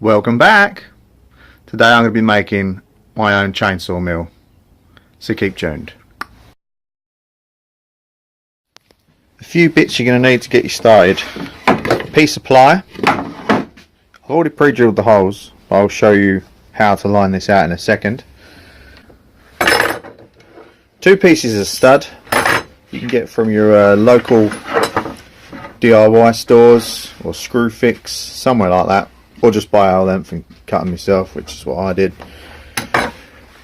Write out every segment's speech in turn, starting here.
Welcome back. Today I'm going to be making my own chainsaw mill, so keep tuned. A few bits you're going to need to get you started. A piece of ply. I've already pre-drilled the holes, but I'll show you how to line this out in a second. 2 pieces of stud you can get from your local DIY stores or Screwfix, somewhere like that, or just buy our length and cut them yourself, which is what I did. A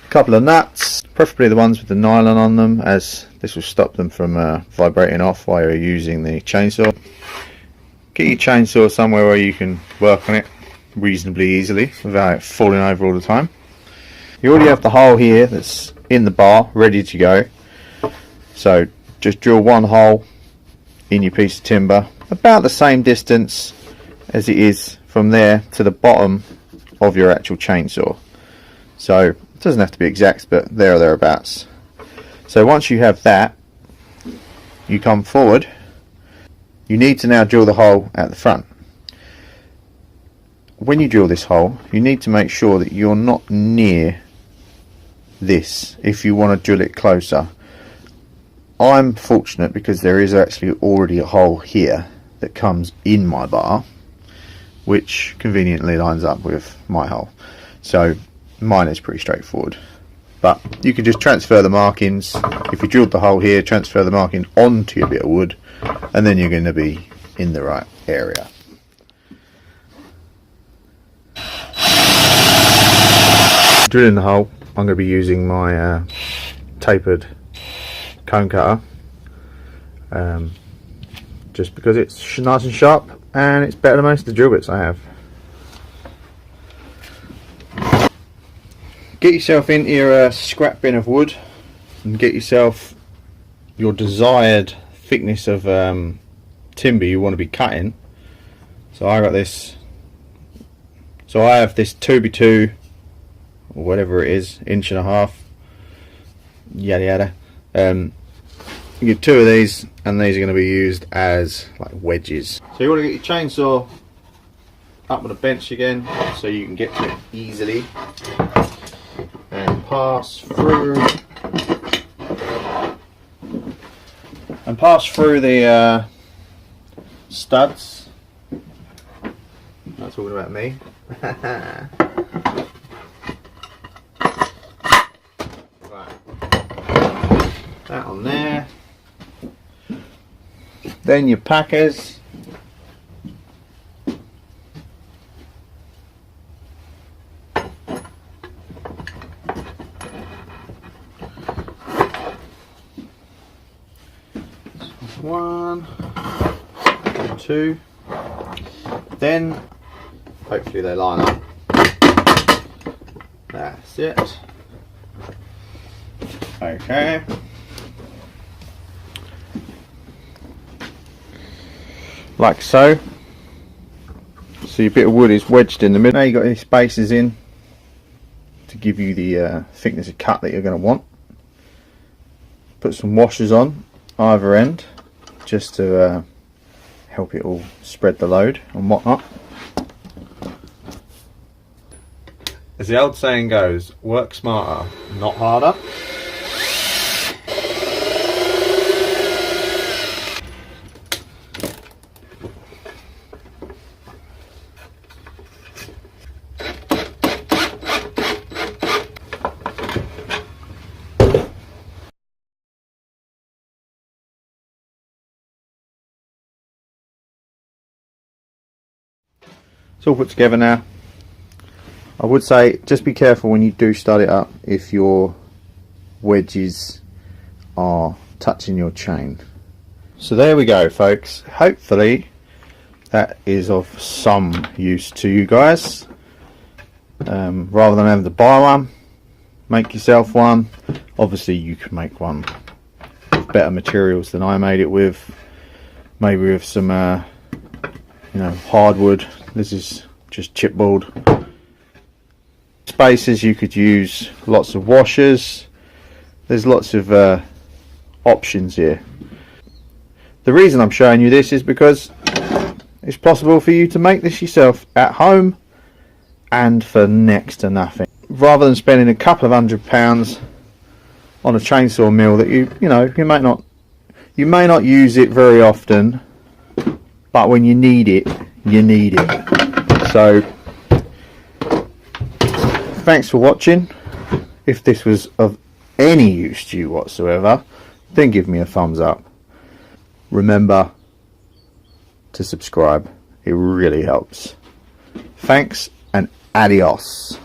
couple of nuts, preferably the ones with the nylon on them, as this will stop them from vibrating off while you're using the chainsaw. Get your chainsaw somewhere where you can work on it reasonably easily without it falling over all the time. You already have the hole here that's in the bar ready to go, so just drill one hole in your piece of timber about the same distance as it is from there to the bottom of your actual chainsaw. So it doesn't have to be exact, but there or thereabouts. So once you have that, you come forward. You need to now drill the hole at the front. When you drill this hole, you need to make sure that you're not near this if you want to drill it closer. I'm fortunate because there is actually already a hole here that comes in my bar, which conveniently lines up with my hole. So mine is pretty straightforward. But you can just transfer the markings. If you drilled the hole here, transfer the marking onto your bit of wood, and then you're going to be in the right area. Drilling the hole, I'm going to be using my tapered cone cutter, just because it's nice and sharp and it's better than most of the drill bits I have. Get yourself into your scrap bin of wood and get yourself your desired thickness of timber you want to be cutting. So I got this, so I have this 2x2 or whatever it is, 1.5 inch, yada yada. You get 2 of these, and these are going to be used as like wedges. So you want to get your chainsaw up on the bench again so you can get to it easily and pass through the studs. Not talking about me. Right. That on there. Then your packers. One, 2. Then hopefully they line up. That's it. Okay. Like so. So your bit of wood is wedged in the middle. Now you've got your spaces in to give you the thickness of cut that you're going to want. Put some washers on either end just to help it all spread the load and whatnot. As the old saying goes, work smarter, not harder. It's all put together now. I would say just be careful when you do start it up if your wedges are touching your chain. So there we go, folks. Hopefully that is of some use to you guys. Rather than having to buy one, make yourself one. Obviously you can make one with better materials than I made it with. Maybe with some hardwood. This is just chipboard. Spaces you could use lots of washers. There's lots of options here. The reason I'm showing you this is because it's possible for you to make this yourself at home and for next to nothing. Rather than spending a couple of £100 on a chainsaw mill that you may not use it very often, but when you need it, you need it. So thanks for watching. If this was of any use to you whatsoever, then give me a thumbs up. Remember to subscribe, it really helps. Thanks and adios.